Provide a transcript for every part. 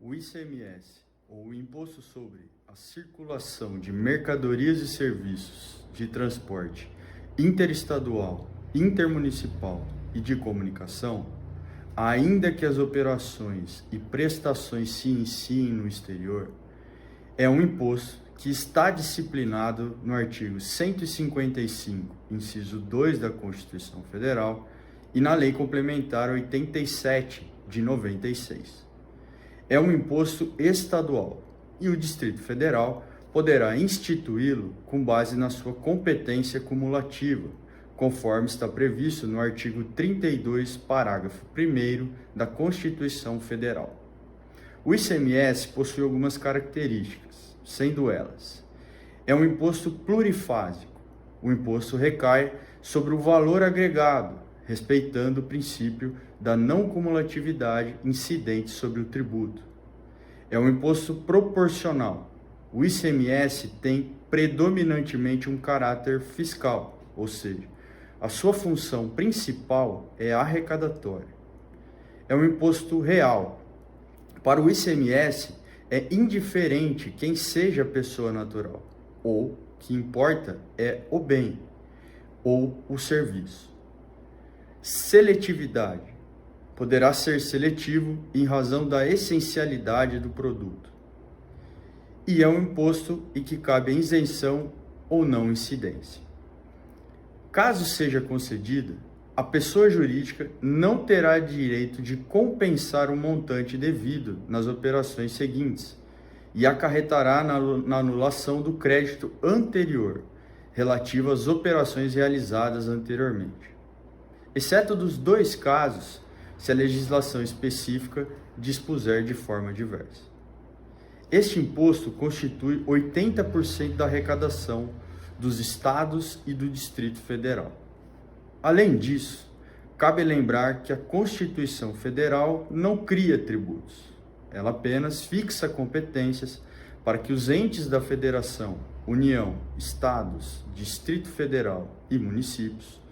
O ICMS, ou o Imposto sobre a Circulação de Mercadorias e Serviços de Transporte Interestadual, Intermunicipal e de Comunicação, ainda que as operações e prestações se iniciem no exterior, é um imposto que está disciplinado no artigo 155, inciso 2 da Constituição Federal e na Lei Complementar 87 de 96. É um imposto estadual e o Distrito Federal poderá instituí-lo com base na sua competência cumulativa, conforme está previsto no artigo 32, parágrafo 1º da Constituição Federal. O ICMS possui algumas características, sendo elas: é um imposto plurifásico. O imposto recai sobre o valor agregado, respeitando o princípio da não cumulatividade incidente sobre o tributo. É um imposto proporcional. O ICMS tem predominantemente um caráter fiscal, ou seja, a sua função principal é arrecadatória. É um imposto real. Para o ICMS, é indiferente quem seja a pessoa natural, ou o que importa é o bem ou o serviço. Seletividade. Poderá ser seletivo em razão da essencialidade do produto. E é um imposto em que cabe isenção ou não incidência. Caso seja concedida, a pessoa jurídica não terá direito de compensar o montante devido nas operações seguintes e acarretará na anulação do crédito anterior, relativo às operações realizadas anteriormente, exceto dos dois casos, se a legislação específica dispuser de forma diversa. Este imposto constitui 80% da arrecadação dos estados e do Distrito Federal. Além disso, cabe lembrar que a Constituição Federal não cria tributos. Ela apenas fixa competências para que os entes da Federação, União, Estados, Distrito Federal e municípios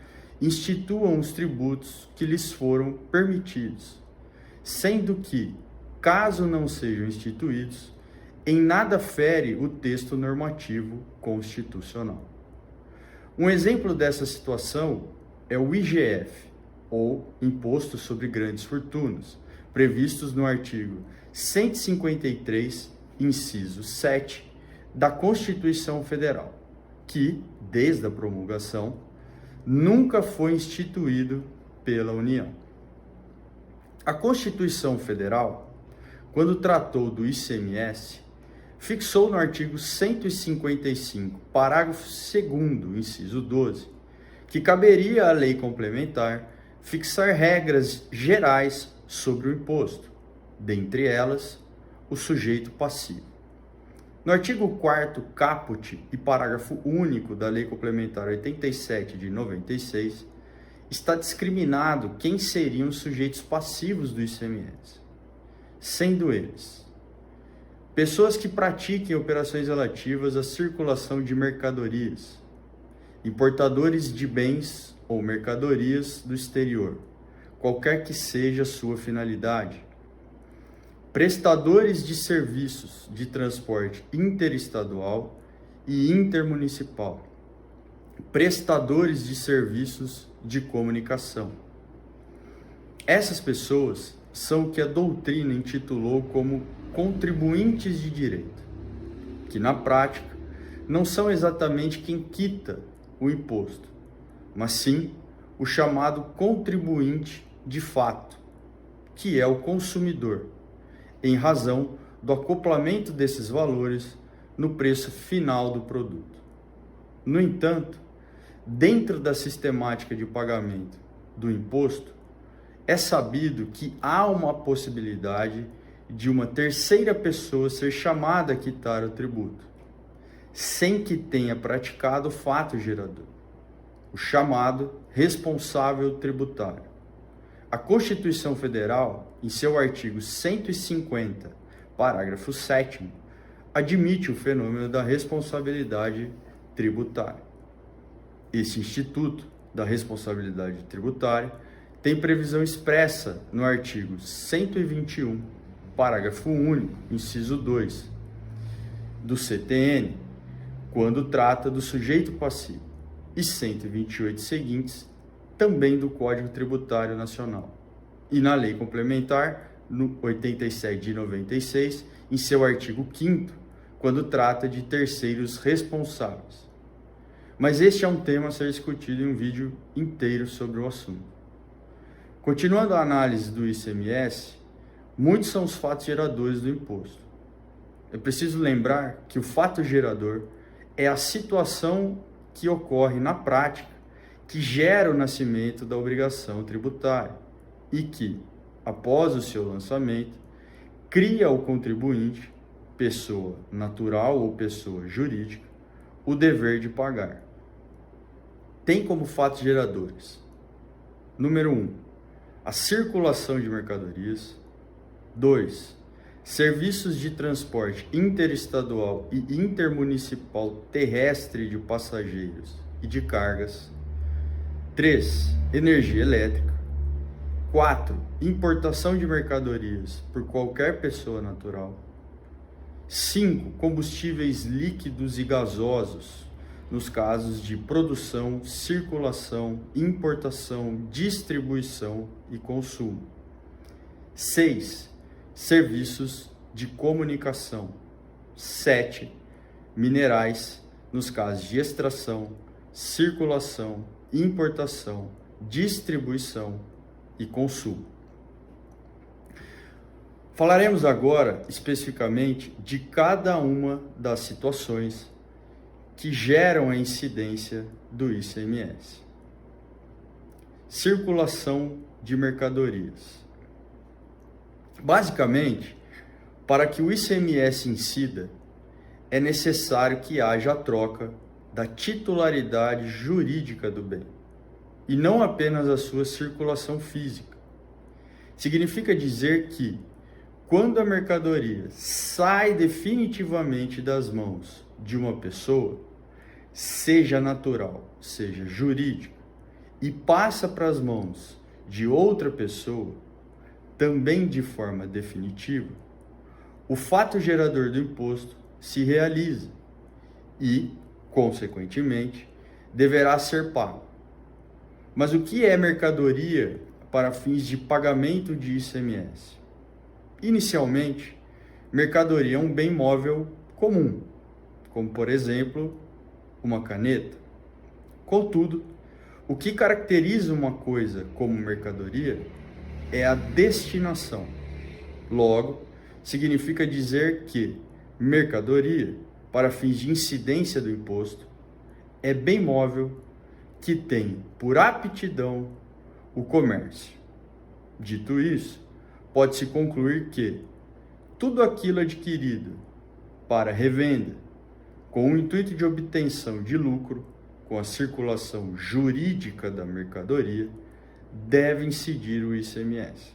instituam os tributos que lhes foram permitidos, sendo que, caso não sejam instituídos, em nada fere o texto normativo constitucional. Um exemplo dessa situação é o IGF, ou Imposto sobre Grandes Fortunas, previstos no artigo 153, inciso 7, da Constituição Federal, que, desde a promulgação, nunca foi instituído pela União. A Constituição Federal, quando tratou do ICMS, fixou no artigo 155, parágrafo 2º, inciso 12, que caberia à lei complementar fixar regras gerais sobre o imposto, dentre elas, o sujeito passivo. No artigo 4º caput e parágrafo único da Lei Complementar 87 de 96, está discriminado quem seriam os sujeitos passivos do ICMS, sendo eles pessoas que pratiquem operações relativas à circulação de mercadorias, importadores de bens ou mercadorias do exterior, qualquer que seja a sua finalidade, prestadores de serviços de transporte interestadual e intermunicipal, prestadores de serviços de comunicação. Essas pessoas são o que a doutrina intitulou como contribuintes de direito, que na prática não são exatamente quem quita o imposto, mas sim o chamado contribuinte de fato, que é o consumidor, em razão do acoplamento desses valores no preço final do produto. No entanto, dentro da sistemática de pagamento do imposto, é sabido que há uma possibilidade de uma terceira pessoa ser chamada a quitar o tributo, sem que tenha praticado o fato gerador, o chamado responsável tributário. A Constituição Federal, em seu artigo 150, parágrafo 7º, admite o fenômeno da responsabilidade tributária. Esse instituto da responsabilidade tributária tem previsão expressa no artigo 121 parágrafo único, inciso 2, do CTN, quando trata do sujeito passivo, e 128 seguintes, também do Código Tributário Nacional, e na Lei Complementar, no 87 de 96, em seu artigo 5º, quando trata de terceiros responsáveis. Mas este é um tema a ser discutido em um vídeo inteiro sobre o assunto. Continuando a análise do ICMS, muitos são os fatos geradores do imposto. É preciso lembrar que o fato gerador é a situação que ocorre na prática que gera o nascimento da obrigação tributária e que, após o seu lançamento, cria ao contribuinte, pessoa natural ou pessoa jurídica, o dever de pagar. Tem como fatos geradores: número 1, a circulação de mercadorias; 2, serviços de transporte interestadual e intermunicipal terrestre de passageiros e de cargas; 3, energia elétrica; 4, importação de mercadorias por qualquer pessoa natural; 5, combustíveis líquidos e gasosos, nos casos de produção, circulação, importação, distribuição e consumo; 6, serviços de comunicação; 7, minerais, nos casos de extração, circulação, importação, distribuição e consumo. Falaremos agora especificamente de cada uma das situações que geram a incidência do ICMS. Circulação de mercadorias. Basicamente, para que o ICMS incida, é necessário que haja a troca da titularidade jurídica do bem, e não apenas a sua circulação física. Significa dizer que, quando a mercadoria sai definitivamente das mãos de uma pessoa, seja natural, seja jurídica, e passa para as mãos de outra pessoa, também de forma definitiva, o fato gerador do imposto se realiza e, consequentemente, deverá ser pago. Mas o que é mercadoria para fins de pagamento de ICMS? Inicialmente, mercadoria é um bem móvel comum, como, por exemplo, uma caneta. Contudo, o que caracteriza uma coisa como mercadoria é a destinação. Logo, significa dizer que mercadoria, para fins de incidência do imposto, é bem móvel que tem por aptidão o comércio. Dito isso, pode-se concluir que tudo aquilo adquirido para revenda, com o intuito de obtenção de lucro, com a circulação jurídica da mercadoria, deve incidir o ICMS.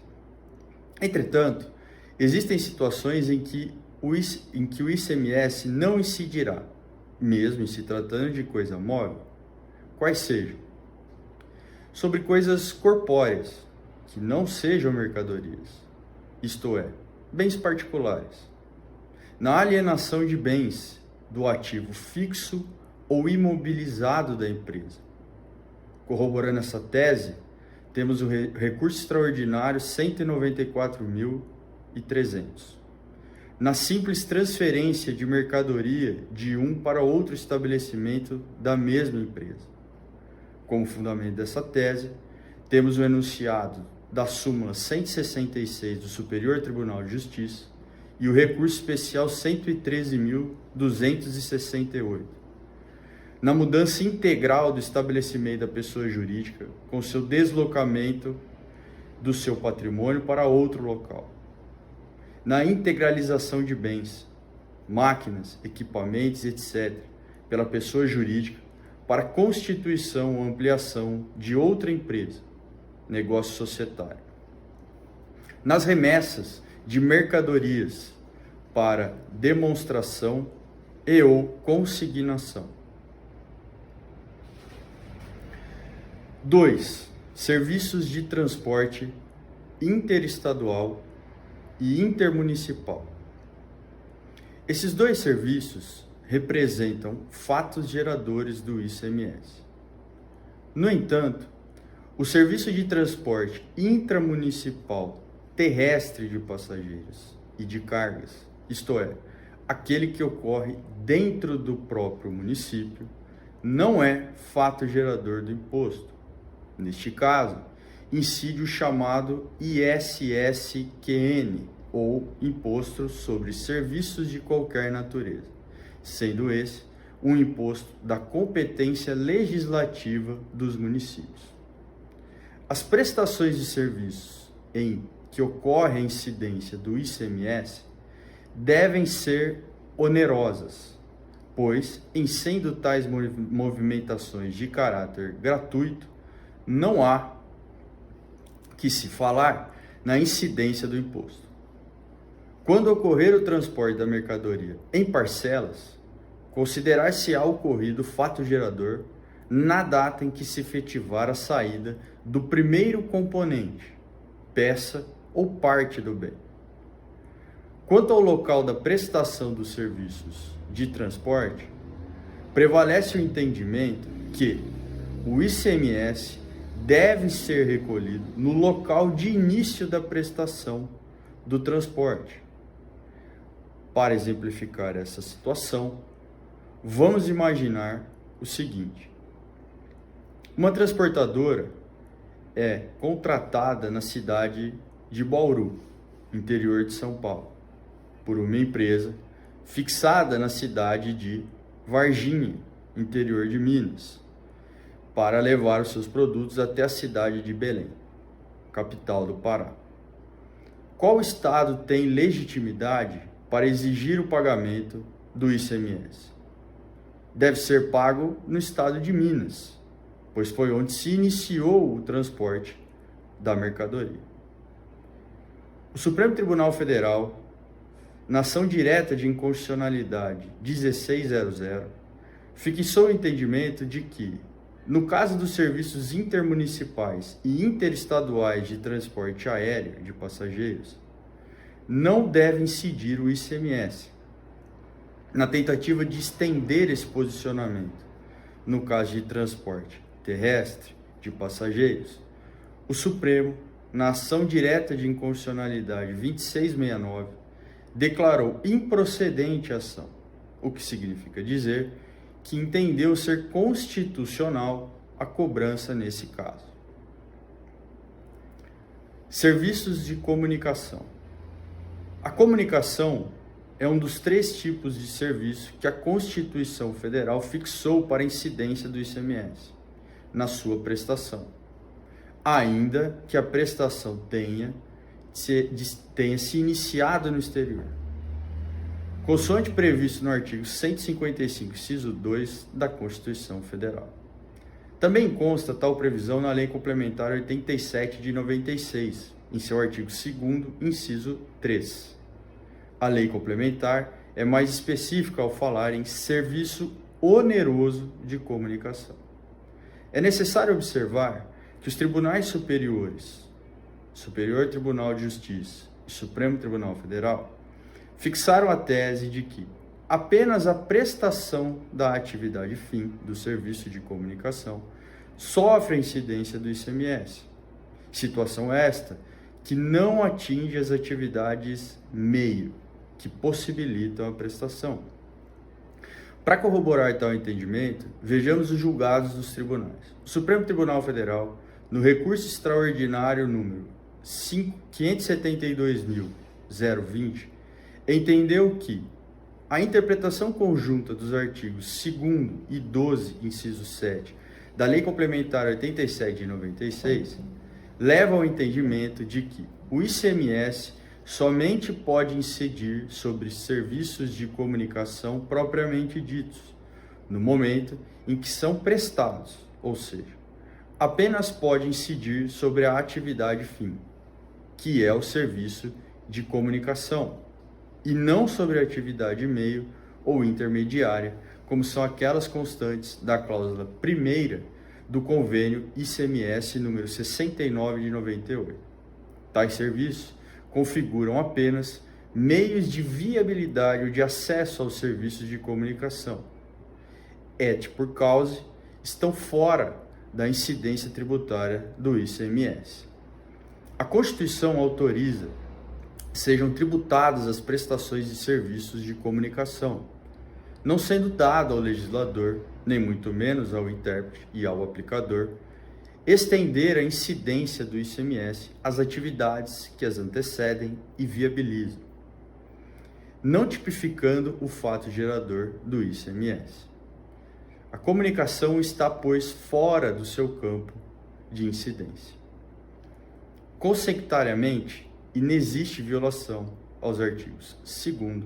Entretanto, existem situações em que o ICMS não incidirá, mesmo em se tratando de coisa móvel, quais sejam: sobre coisas corpóreas, que não sejam mercadorias, isto é, bens particulares; na alienação de bens do ativo fixo ou imobilizado da empresa. Corroborando essa tese, temos o recurso extraordinário 194.300. Na simples transferência de mercadoria de um para outro estabelecimento da mesma empresa. Como fundamento dessa tese, temos o enunciado da súmula 166 do Superior Tribunal de Justiça e o recurso especial 113.268. Na mudança integral do estabelecimento da pessoa jurídica, com seu deslocamento do seu patrimônio para outro local. Na integralização de bens, máquinas, equipamentos, etc., pela pessoa jurídica, para constituição ou ampliação de outra empresa, negócio societário. Nas remessas de mercadorias para demonstração e ou consignação. 2. Serviços de transporte interestadual e intermunicipal. Esses dois serviços representam fatos geradores do ICMS. No entanto, o serviço de transporte intramunicipal terrestre de passageiros e de cargas, isto é, aquele que ocorre dentro do próprio município, não é fato gerador do imposto. Neste caso, incide o chamado ISSQN, ou Imposto sobre Serviços de Qualquer Natureza, sendo esse um imposto da competência legislativa dos municípios. As prestações de serviços em que ocorre a incidência do ICMS devem ser onerosas, pois, em sendo tais movimentações de caráter gratuito, não há que se falar na incidência do imposto. Quando ocorrer o transporte da mercadoria em parcelas, considerar-se-á ocorrido fato gerador na data em que se efetivar a saída do primeiro componente, peça ou parte do bem. Quanto ao local da prestação dos serviços de transporte, prevalece o entendimento que o ICMS deve ser recolhido no local de início da prestação do transporte. Para exemplificar essa situação, vamos imaginar o seguinte: uma transportadora é contratada na cidade de Bauru, interior de São Paulo, por uma empresa fixada na cidade de Varginha, interior de Minas, para levar os seus produtos até a cidade de Belém, capital do Pará. Qual estado tem legitimidade para exigir o pagamento do ICMS? Deve ser pago no estado de Minas, pois foi onde se iniciou o transporte da mercadoria. O Supremo Tribunal Federal, na ação direta de inconstitucionalidade 1600, fixou o entendimento de que, no caso dos serviços intermunicipais e interestaduais de transporte aéreo de passageiros, não deve incidir o ICMS, na tentativa de estender esse posicionamento. No caso de transporte terrestre de passageiros, o Supremo, na ação direta de inconstitucionalidade 2669, declarou improcedente a ação, o que significa dizer que entendeu ser constitucional a cobrança nesse caso. Serviços de comunicação. A comunicação é um dos 3 tipos de serviço que a Constituição Federal fixou para a incidência do ICMS na sua prestação, ainda que a prestação tenha se iniciado no exterior, consoante previsto no artigo 155, inciso 2 da Constituição Federal. Também consta tal previsão na Lei Complementar 87 de 96, em seu artigo 2º, inciso 3. A Lei Complementar é mais específica ao falar em serviço oneroso de comunicação. É necessário observar que os tribunais superiores, Superior Tribunal de Justiça e Supremo Tribunal Federal, fixaram a tese de que apenas a prestação da atividade fim do serviço de comunicação sofre a incidência do ICMS. Situação esta que não atinge as atividades meio, que possibilitam a prestação. Para corroborar tal entendimento, vejamos os julgados dos tribunais. O Supremo Tribunal Federal, no recurso extraordinário número 572.020, entendeu que a interpretação conjunta dos artigos 2º e 12, inciso 7, da Lei Complementar 87 de 96, leva ao entendimento de que o ICMS somente pode incidir sobre serviços de comunicação propriamente ditos, no momento em que são prestados, ou seja, apenas pode incidir sobre a atividade fim, que é o serviço de comunicação, e não sobre a atividade meio ou intermediária, como são aquelas constantes da cláusula primeira do convênio ICMS número 69 de 98. Tais serviços configuram apenas meios de viabilidade ou de acesso aos serviços de comunicação. Et por causa, estão fora da incidência tributária do ICMS. A Constituição autoriza sejam tributadas as prestações de serviços de comunicação, não sendo dado ao legislador, nem muito menos ao intérprete e ao aplicador, estender a incidência do ICMS às atividades que as antecedem e viabilizam, não tipificando o fato gerador do ICMS. A comunicação está, pois, fora do seu campo de incidência. Consecutivamente, inexiste violação aos artigos 2º,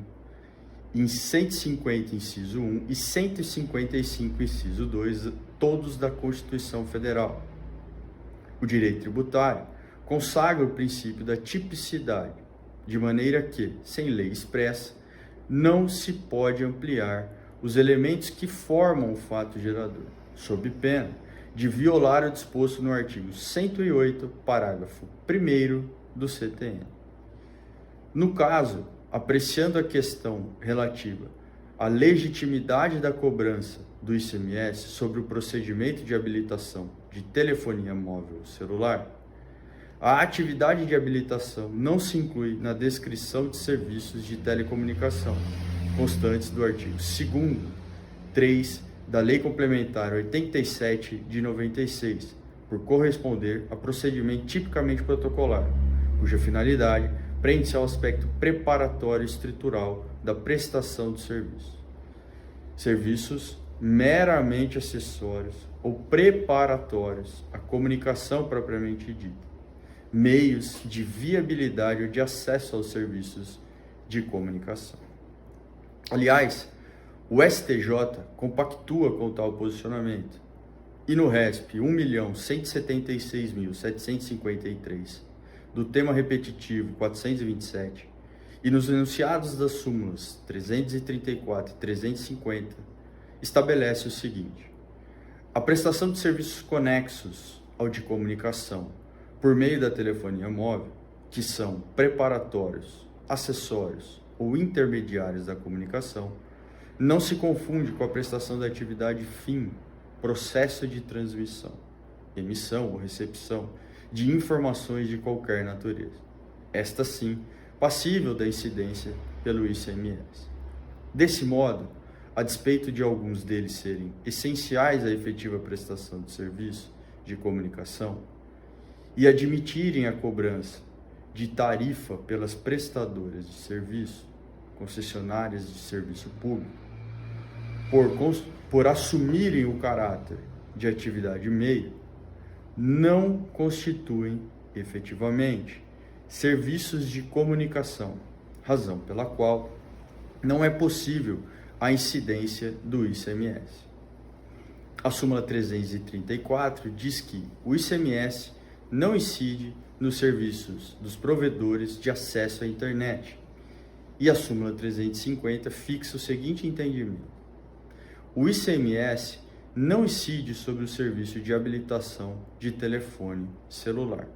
em 150, inciso 1 e 155, inciso 2, todos da Constituição Federal. O direito tributário consagra o princípio da tipicidade, de maneira que, sem lei expressa, não se pode ampliar os elementos que formam o fato gerador, sob pena de violar o disposto no artigo 108, parágrafo 1º do CTN. No caso, apreciando a questão relativa à legitimidade da cobrança do ICMS sobre o procedimento de habilitação de telefonia móvel ou celular, a atividade de habilitação não se inclui na descrição de serviços de telecomunicação constantes do artigo 2º, 3 da Lei Complementar 87 de 96, por corresponder a procedimento tipicamente protocolar, cuja finalidade prende-se ao aspecto preparatório e estrutural da prestação do serviço. Serviços meramente acessórios ou preparatórios à comunicação propriamente dita, meios de viabilidade ou de acesso aos serviços de comunicação. Aliás, o STJ compactua com tal posicionamento e no RESP 1.176.753 do tema repetitivo 427 e nos enunciados das súmulas 334 e 350 estabelece o seguinte: a prestação de serviços conexos ao de comunicação por meio da telefonia móvel, que são preparatórios, acessórios ou intermediários da comunicação, não se confunde com a prestação da atividade fim, processo de transmissão, emissão ou recepção de informações de qualquer natureza. Esta sim, passível da incidência pelo ICMS. Desse modo, a despeito de alguns deles serem essenciais à efetiva prestação de serviço de comunicação e admitirem a cobrança de tarifa pelas prestadoras de serviço, concessionárias de serviço público, por assumirem o caráter de atividade meio, não constituem efetivamente serviços de comunicação, razão pela qual não é possível a incidência do ICMS. A súmula 334 diz que o ICMS não incide nos serviços dos provedores de acesso à internet, e a súmula 350 fixa o seguinte entendimento: o ICMS não incide sobre o serviço de habilitação de telefone celular.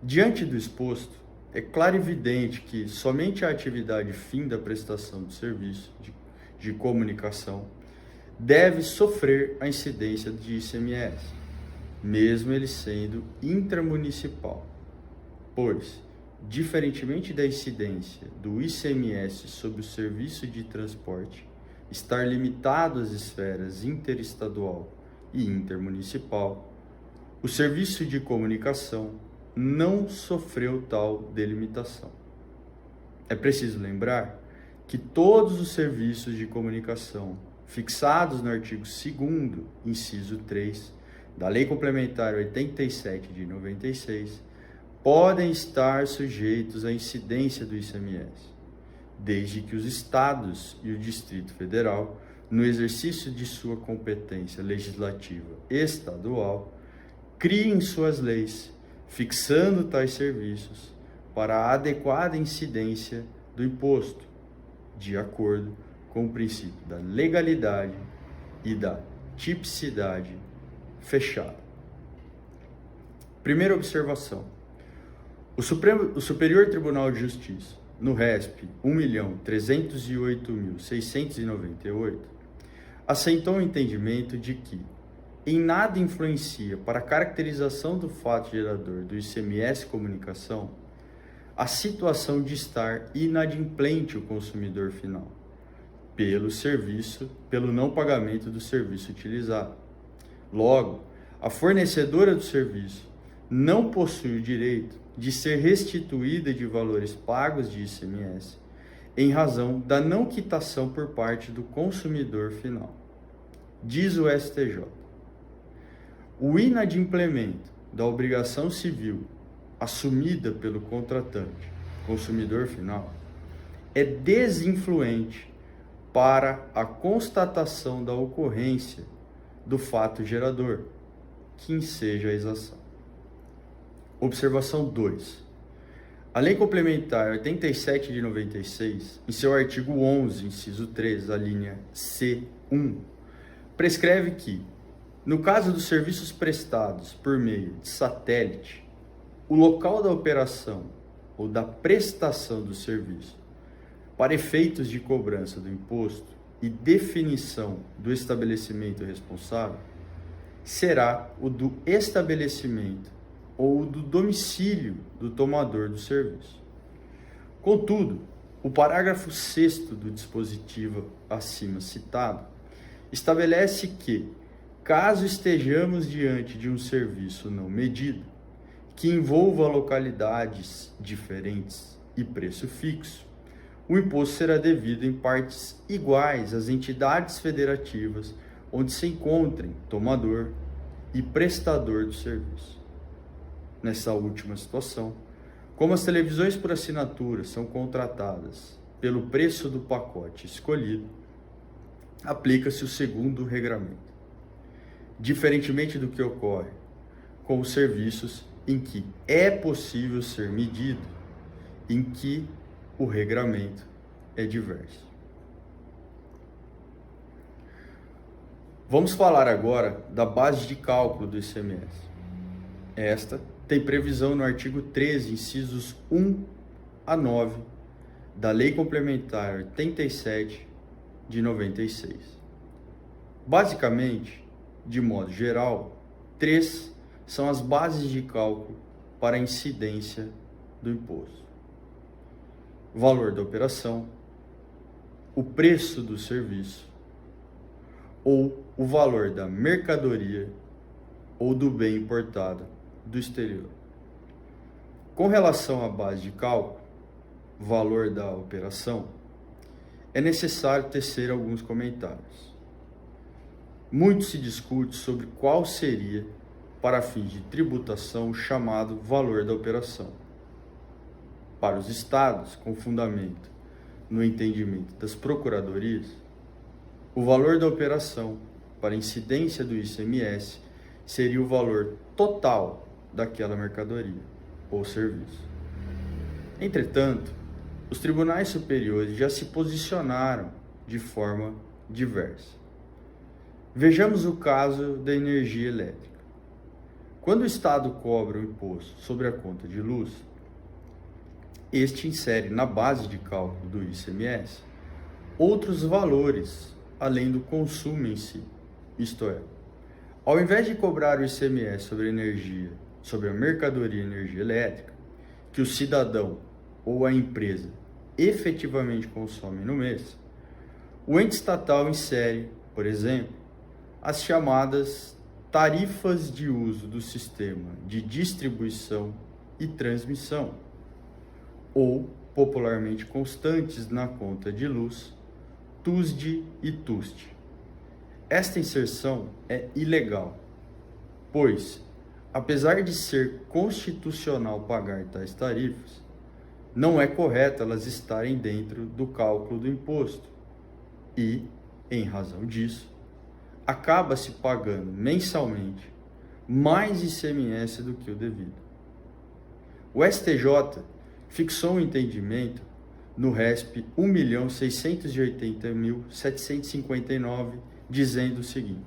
Diante do exposto, é claro e evidente que somente a atividade fim da prestação de serviço de comunicação deve sofrer a incidência de ICMS, mesmo ele sendo intramunicipal, pois, diferentemente da incidência do ICMS sobre o serviço de transporte, estar limitado às esferas interestadual e intermunicipal, o serviço de comunicação não sofreu tal delimitação. É preciso lembrar que todos os serviços de comunicação fixados no artigo 2º, inciso 3, da Lei Complementar 87 de 96, podem estar sujeitos à incidência do ICMS, desde que os Estados e o Distrito Federal, no exercício de sua competência legislativa estadual, criem suas leis, fixando tais serviços para a adequada incidência do imposto, de acordo com o princípio da legalidade e da tipicidade fechada. Primeira observação: O Superior Tribunal de Justiça, no RESP 1.308.698, assentou o entendimento de que em nada influencia para a caracterização do fato gerador do ICMS Comunicação a situação de estar inadimplente o consumidor final pelo não pagamento do serviço utilizado. Logo, a fornecedora do serviço não possui o direito de ser restituída de valores pagos de ICMS em razão da não quitação por parte do consumidor final. Diz o STJ: o inadimplemento da obrigação civil assumida pelo contratante, consumidor final, é desinfluente para a constatação da ocorrência do fato gerador, que enseja a exação. Observação 2. A Lei Complementar 87 de 96, em seu artigo 11, inciso 3, a linha C1, prescreve que, no caso dos serviços prestados por meio de satélite, o local da operação ou da prestação do serviço, para efeitos de cobrança do imposto e definição do estabelecimento responsável, será o do estabelecimento ou do domicílio do tomador do serviço. Contudo, o parágrafo 6º do dispositivo acima citado estabelece que, caso estejamos diante de um serviço não medido, que envolva localidades diferentes e preço fixo, o imposto será devido em partes iguais às entidades federativas onde se encontrem tomador e prestador do serviço. Nessa última situação, como as televisões por assinatura são contratadas pelo preço do pacote escolhido, aplica-se o segundo regramento, diferentemente do que ocorre com os serviços em que é possível ser medido, em que o regramento é diverso. Vamos falar agora da base de cálculo do ICMS. Esta tem previsão no artigo 13, incisos 1 a 9 da Lei Complementar 87 de 96. Basicamente, de modo geral, 3 são as bases de cálculo para a incidência do imposto: o valor da operação, o preço do serviço ou o valor da mercadoria ou do bem importado do exterior. Com relação à base de cálculo, valor da operação, é necessário tecer alguns comentários. Muito se discute sobre qual seria, para fins de tributação, o chamado valor da operação. Para os estados, com fundamento no entendimento das procuradorias, o valor da operação para incidência do ICMS seria o valor total daquela mercadoria ou serviço. Entretanto, os tribunais superiores já se posicionaram de forma diversa. Vejamos o caso da energia elétrica. Quando o Estado cobra o imposto sobre a conta de luz, este insere na base de cálculo do ICMS outros valores além do consumo em si. Isto é, ao invés de cobrar o ICMS sobre a energia, sobre a mercadoria energia elétrica, que o cidadão ou a empresa efetivamente consome no mês, o ente estatal insere, por exemplo, as chamadas tarifas de uso do sistema de distribuição e transmissão, ou popularmente constantes na conta de luz, TUSD e TUST. Esta inserção é ilegal, pois, apesar de ser constitucional pagar tais tarifas, não é correto elas estarem dentro do cálculo do imposto e, em razão disso, acaba-se pagando mensalmente mais ICMS do que o devido. O STJ fixou um entendimento no RESP 1.680.759, dizendo o seguinte: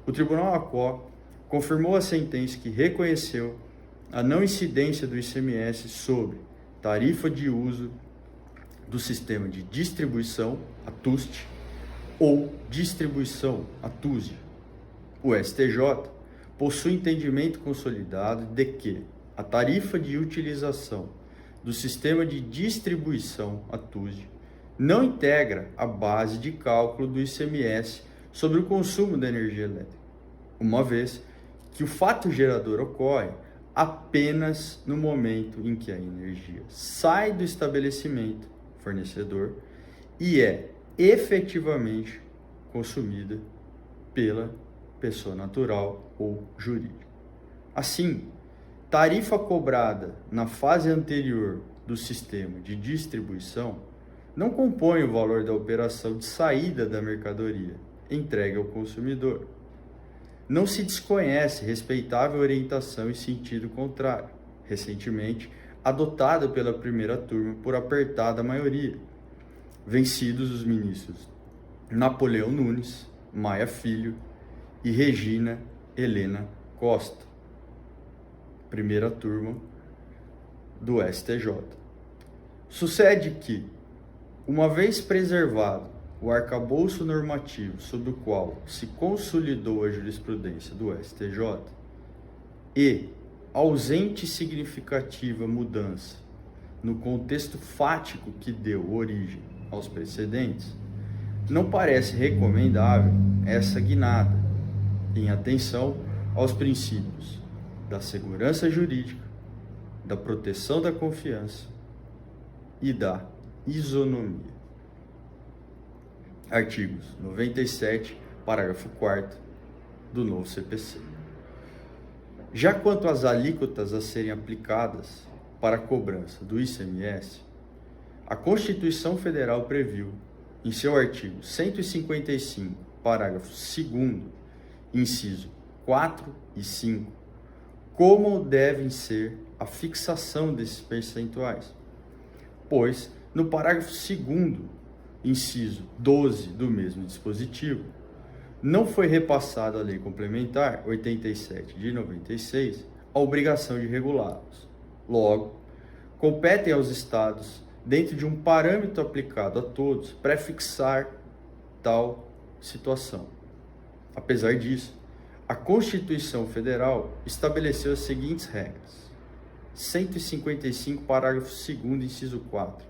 o Tribunal ACO confirmou a sentença que reconheceu a não incidência do ICMS sobre tarifa de uso do sistema de distribuição, a TUST, ou distribuição, a TUSD. O STJ possui entendimento consolidado de que a tarifa de utilização do sistema de distribuição, a TUSD, não integra a base de cálculo do ICMS sobre o consumo da energia elétrica, uma vez que o fato gerador ocorre apenas no momento em que a energia sai do estabelecimento fornecedor e é efetivamente consumida pela pessoa natural ou jurídica. Assim, tarifa cobrada na fase anterior do sistema de distribuição não compõe o valor da operação de saída da mercadoria entregue ao consumidor. Não se desconhece respeitável orientação em sentido contrário, recentemente adotada pela primeira turma por apertada maioria, vencidos os ministros Napoleão Nunes, Maia Filho e Regina Helena Costa, primeira turma do STJ. Sucede que, uma vez preservado o arcabouço normativo sobre o qual se consolidou a jurisprudência do STJ e ausente significativa mudança no contexto fático que deu origem aos precedentes, não parece recomendável essa guinada, em atenção aos princípios da segurança jurídica, da proteção da confiança e da isonomia. Artigos 97, parágrafo 4º do novo CPC. Já quanto às alíquotas a serem aplicadas para a cobrança do ICMS, a Constituição Federal previu, em seu artigo 155, parágrafo 2º, inciso 4 e 5, como devem ser a fixação desses percentuais, pois, no parágrafo 2º, inciso 12 do mesmo dispositivo, não foi repassada à Lei Complementar 87 de 96 a obrigação de regulá-los. Logo, competem aos Estados, dentro de um parâmetro aplicado a todos, prefixar tal situação. Apesar disso, a Constituição Federal estabeleceu as seguintes regras. 155, parágrafo 2º, inciso 4.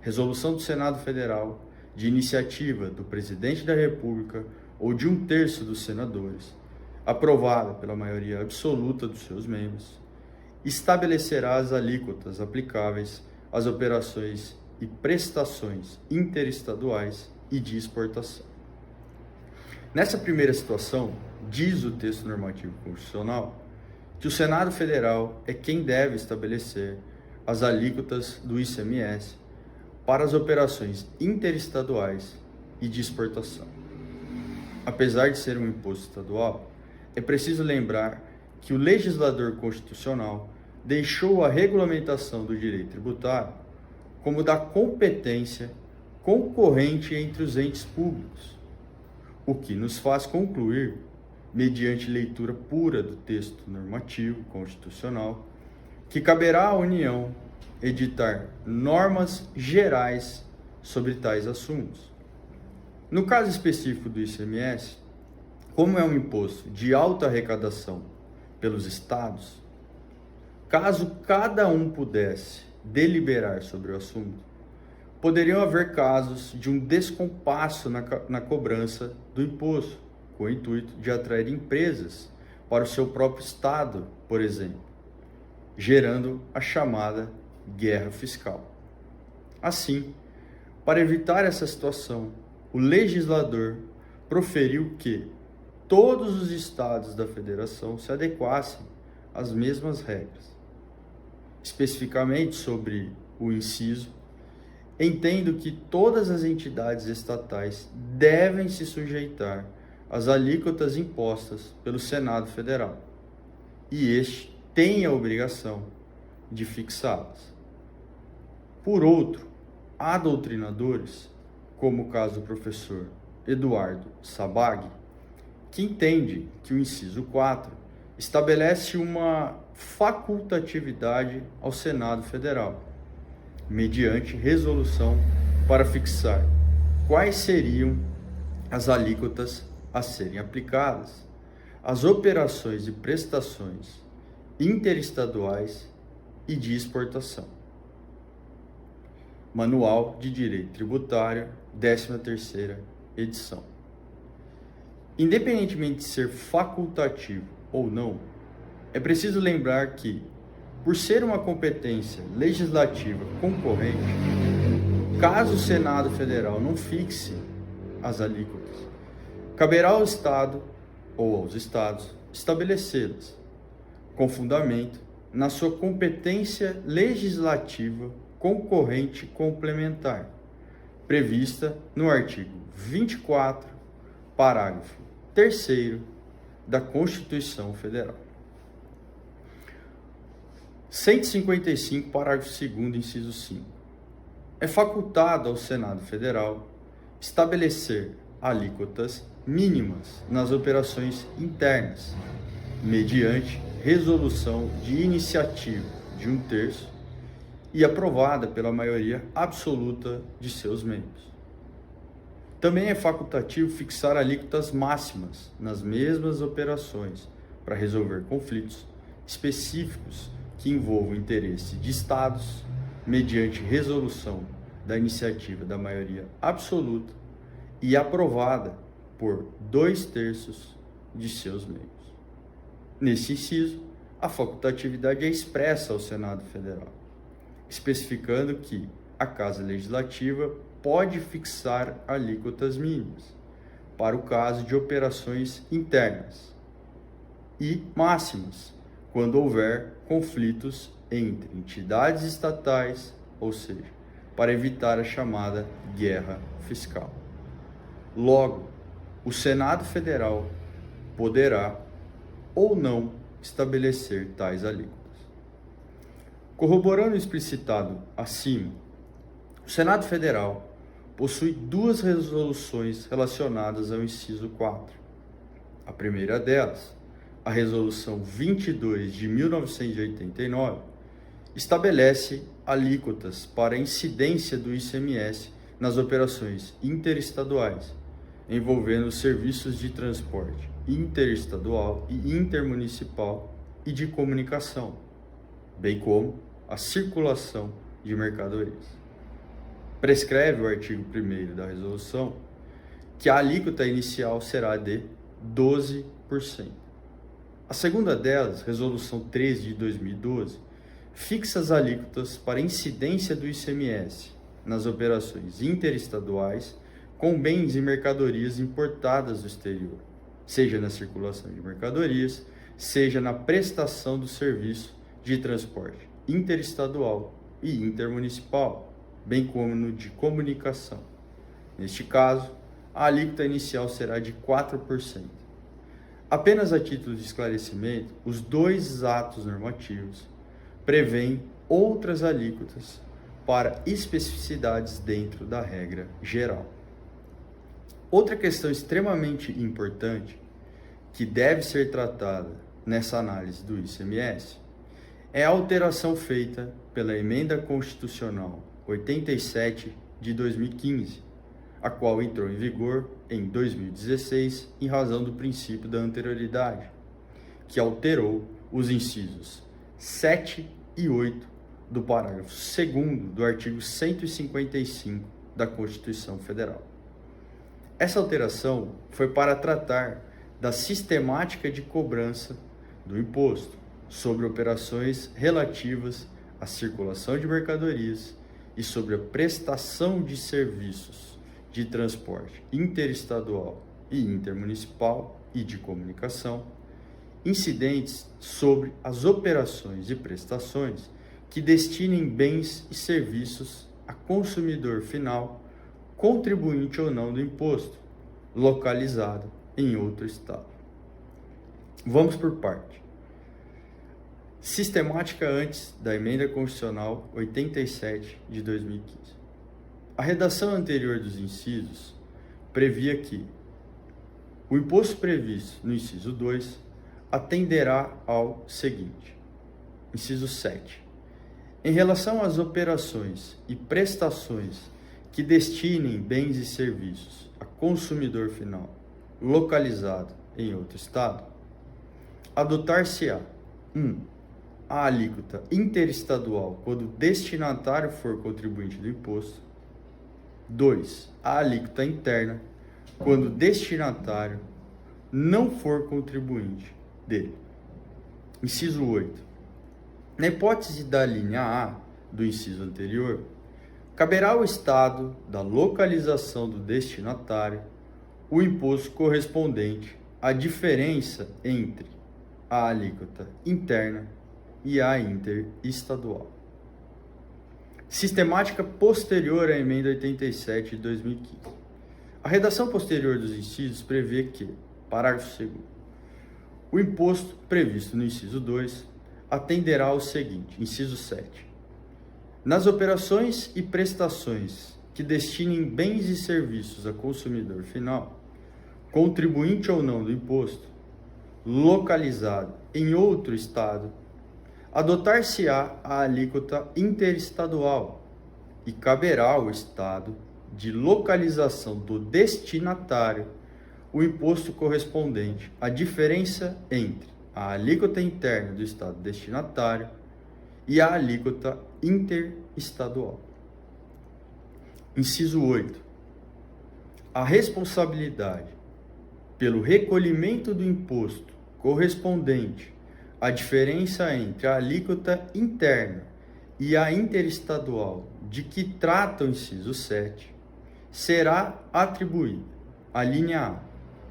Resolução do Senado Federal, de iniciativa do Presidente da República ou de 1/3 dos senadores, aprovada pela maioria absoluta dos seus membros, estabelecerá as alíquotas aplicáveis às operações e prestações interestaduais e de exportação. Nessa primeira situação, diz o texto normativo constitucional que o Senado Federal é quem deve estabelecer as alíquotas do ICMS para as operações interestaduais e de exportação. Apesar de ser um imposto estadual, é preciso lembrar que o legislador constitucional deixou a regulamentação do direito tributário como da competência concorrente entre os entes públicos, o que nos faz concluir, mediante leitura pura do texto normativo constitucional, que caberá à União editar normas gerais sobre tais assuntos. No caso específico do ICMS, como é um imposto de alta arrecadação pelos estados, caso cada um pudesse deliberar sobre o assunto, poderiam haver casos de um descompasso na cobrança do imposto, com o intuito de atrair empresas para o seu próprio estado, por exemplo, gerando a chamada guerra fiscal. Assim, para evitar essa situação, o legislador proferiu que todos os estados da federação se adequassem às mesmas regras. Especificamente sobre o inciso, entendo que todas as entidades estatais devem se sujeitar às alíquotas impostas pelo Senado Federal, e este tem a obrigação de fixá-las. Por outro, há doutrinadores, como o caso do professor Eduardo Sabag, que entende que o inciso 4 estabelece uma facultatividade ao Senado Federal, mediante resolução, para fixar quais seriam as alíquotas a serem aplicadas às operações e prestações interestaduais e de exportação. Manual de Direito Tributário, 13ª edição. Independentemente de ser facultativo ou não, é preciso lembrar que, por ser uma competência legislativa concorrente, caso o Senado Federal não fixe as alíquotas, caberá ao Estado ou aos Estados estabelecê-las, com fundamento na sua competência legislativa concorrente complementar, prevista no artigo 24, parágrafo 3º da Constituição Federal. 155, parágrafo 2º, inciso 5. É facultado ao Senado Federal estabelecer alíquotas mínimas nas operações internas, mediante resolução de iniciativa de 1/3 e aprovada pela maioria absoluta de seus membros. Também é facultativo fixar alíquotas máximas nas mesmas operações para resolver conflitos específicos que envolvam o interesse de Estados, mediante resolução da iniciativa da maioria absoluta e aprovada por 2/3 de seus membros. Nesse inciso, a facultatividade é expressa ao Senado Federal, especificando que a Casa Legislativa pode fixar alíquotas mínimas para o caso de operações internas e máximas quando houver conflitos entre entidades estatais, ou seja, para evitar a chamada guerra fiscal. Logo, o Senado Federal poderá ou não estabelecer tais alíquotas. Corroborando o explicitado acima, o Senado Federal possui duas resoluções relacionadas ao inciso 4. A primeira delas, a Resolução 22 de 1989, estabelece alíquotas para incidência do ICMS nas operações interestaduais, envolvendo serviços de transporte interestadual e intermunicipal e de comunicação, bem como a circulação de mercadorias. Prescreve o artigo 1º da resolução que a alíquota inicial será de 12%. A segunda delas, Resolução 13 de 2012, fixa as alíquotas para incidência do ICMS nas operações interestaduais com bens e mercadorias importadas do exterior, seja na circulação de mercadorias, seja na prestação do serviço de transporte interestadual e intermunicipal, bem como no de comunicação. Neste caso, a alíquota inicial será de 4%. Apenas a título de esclarecimento, os dois atos normativos prevêem outras alíquotas para especificidades dentro da regra geral. Outra questão extremamente importante que deve ser tratada nessa análise do ICMS é a alteração feita pela Emenda Constitucional 87 de 2015, a qual entrou em vigor em 2016 em razão do princípio da anterioridade, que alterou os incisos 7 e 8 do parágrafo 2º do artigo 155 da Constituição Federal. Essa alteração foi para tratar da sistemática de cobrança do imposto sobre operações relativas à circulação de mercadorias e sobre a prestação de serviços de transporte interestadual e intermunicipal e de comunicação, incidentes sobre as operações e prestações que destinem bens e serviços a consumidor final, contribuinte ou não do imposto, localizado em outro estado. Vamos por parte. Sistemática antes da Emenda Constitucional 87 de 2015. A redação anterior dos incisos previa que o imposto previsto no inciso 2 atenderá ao seguinte. Inciso 7. Em relação às operações e prestações que destinem bens e serviços a consumidor final localizado em outro estado, adotar-se-á 1. A alíquota interestadual quando o destinatário for contribuinte do imposto. 2. A alíquota interna quando o destinatário não for contribuinte dele. Inciso 8. Na hipótese da linha A do inciso anterior, caberá ao estado da localização do destinatário o imposto correspondente à diferença entre a alíquota interna e a interestadual. Sistemática posterior à emenda 87 de 2015. A redação posterior dos incisos prevê que, parágrafo 2º, o imposto previsto no inciso 2 atenderá ao seguinte, inciso 7. Nas operações e prestações que destinem bens e serviços a consumidor final, contribuinte ou não do imposto, localizado em outro estado, adotar-se-á a alíquota interestadual e caberá ao estado de localização do destinatário o imposto correspondente à diferença entre a alíquota interna do estado destinatário e a alíquota interestadual. Inciso 8. A responsabilidade pelo recolhimento do imposto correspondente à diferença entre a alíquota interna e a interestadual de que trata o inciso 7 será atribuída a linha A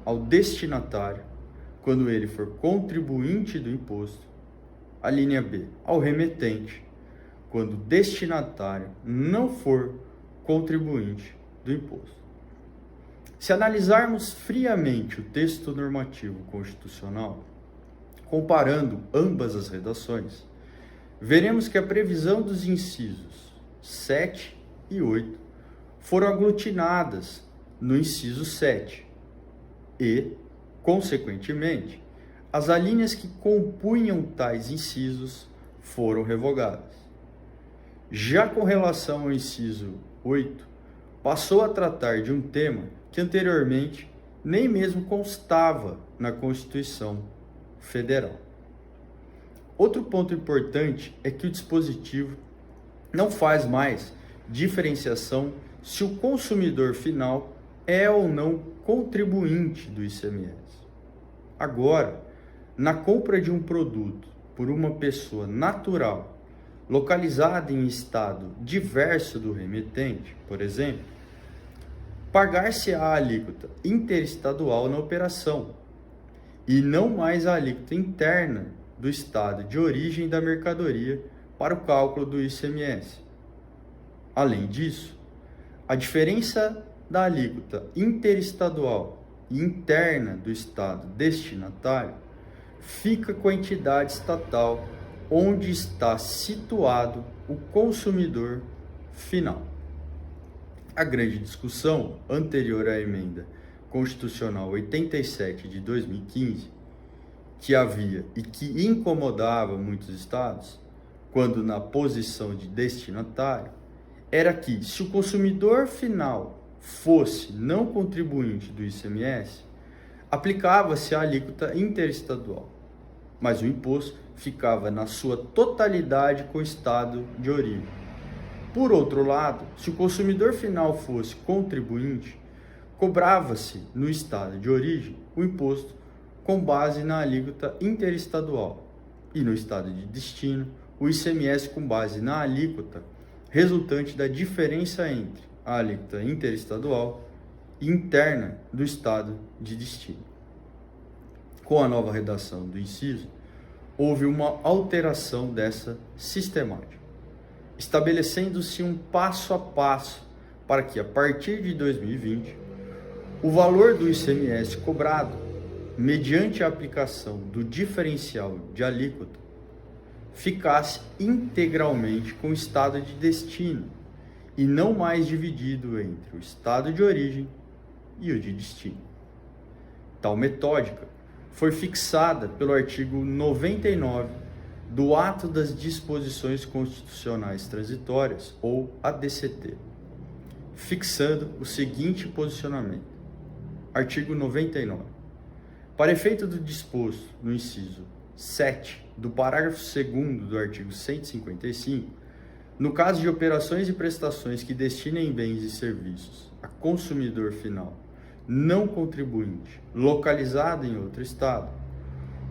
ao destinatário quando ele for contribuinte do imposto, a linha B ao remetente, quando o destinatário não for contribuinte do imposto. Se analisarmos friamente o texto normativo constitucional, comparando ambas as redações, veremos que a previsão dos incisos 7 e 8 foram aglutinadas no inciso 7 e, consequentemente, as alíneas que compunham tais incisos foram revogadas. Já com relação ao inciso 8, passou a tratar de um tema que anteriormente nem mesmo constava na Constituição Federal. Outro ponto importante é que o dispositivo não faz mais diferenciação se o consumidor final é ou não contribuinte do ICMS. Agora, na compra de um produto por uma pessoa natural, localizada em estado diverso do remetente, por exemplo, pagar-se-á a alíquota interestadual na operação e não mais a alíquota interna do estado de origem da mercadoria para o cálculo do ICMS. Além disso, a diferença da alíquota interestadual e interna do estado destinatário fica com a entidade estatal onde está situado o consumidor final. A grande discussão anterior à emenda constitucional 87 de 2015, que havia e que incomodava muitos estados, quando na posição de destinatário, era que, se o consumidor final fosse não contribuinte do ICMS, aplicava-se a alíquota interestadual, mas o imposto ficava na sua totalidade com o estado de origem. Por outro lado, se o consumidor final fosse contribuinte, cobrava-se no estado de origem o imposto com base na alíquota interestadual e no estado de destino o ICMS com base na alíquota resultante da diferença entre a alíquota interestadual e interna do estado de destino. Com a nova redação do inciso, houve uma alteração dessa sistemática, estabelecendo-se um passo a passo para que, a partir de 2020, o valor do ICMS cobrado, mediante a aplicação do diferencial de alíquota, ficasse integralmente com o estado de destino e não mais dividido entre o estado de origem e o de destino. Tal metódica foi fixada pelo artigo 99 do Ato das Disposições Constitucionais Transitórias, ou ADCT, fixando o seguinte posicionamento. Artigo 99. Para efeito do disposto no inciso 7 do parágrafo 2º do artigo 155, no caso de operações e prestações que destinem bens e serviços a consumidor final não contribuinte localizado em outro estado,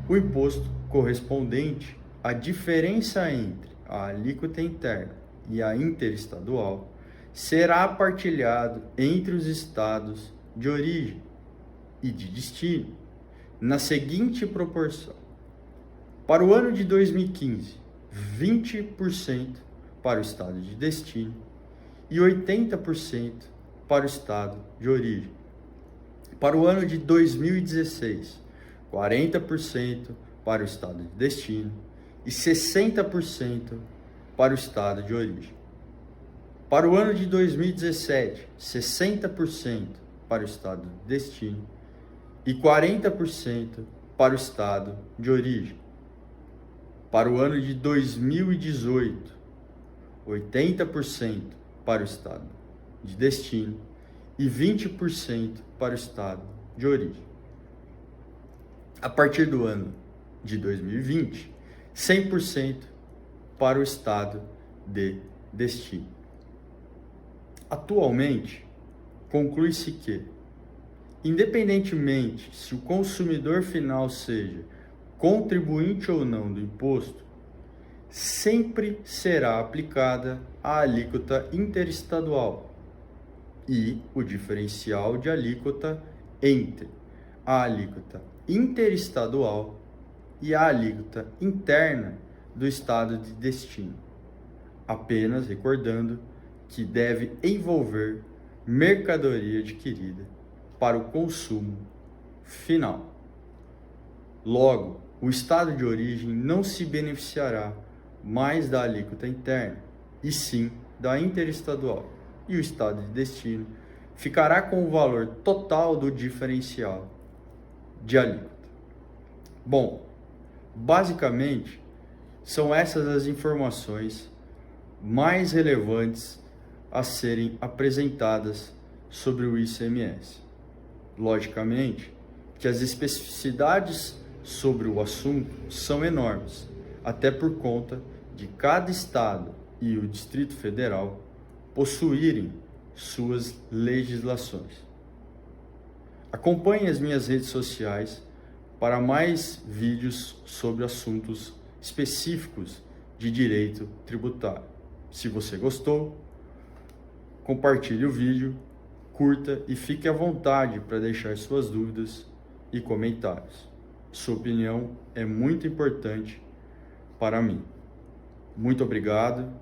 o imposto correspondente à diferença entre a alíquota interna e a interestadual será partilhado entre os estados de origem e de destino na seguinte proporção: para o ano de 2015, 20% para o estado de destino e 80% para o estado de origem. Para o ano de 2016, 40% para o estado de destino e 60% para o estado de origem. Para o ano de 2017, 60% para o estado de destino e 40% para o estado de origem. Para o ano de 2018, 80% para o estado de destino e 20% para o estado de origem. A partir do ano de 2020, 100% para o estado de destino. Atualmente, conclui-se que, independentemente se o consumidor final seja contribuinte ou não do imposto, sempre será aplicada a alíquota interestadual e o diferencial de alíquota entre a alíquota interestadual e a alíquota interna do estado de destino, apenas recordando que deve envolver mercadoria adquirida para o consumo final. Logo, o estado de origem não se beneficiará mais da alíquota interna, e sim da interestadual, e o estado de destino ficará com o valor total do diferencial de alíquota. Bom, basicamente, são essas as informações mais relevantes a serem apresentadas sobre o ICMS. Logicamente, que as especificidades sobre o assunto são enormes, até por conta de cada estado e o Distrito Federal possuírem suas legislações. Acompanhe as minhas redes sociais para mais vídeos sobre assuntos específicos de direito tributário. Se você gostou, compartilhe o vídeo, curta e fique à vontade para deixar suas dúvidas e comentários. Sua opinião é muito importante para mim. Muito obrigado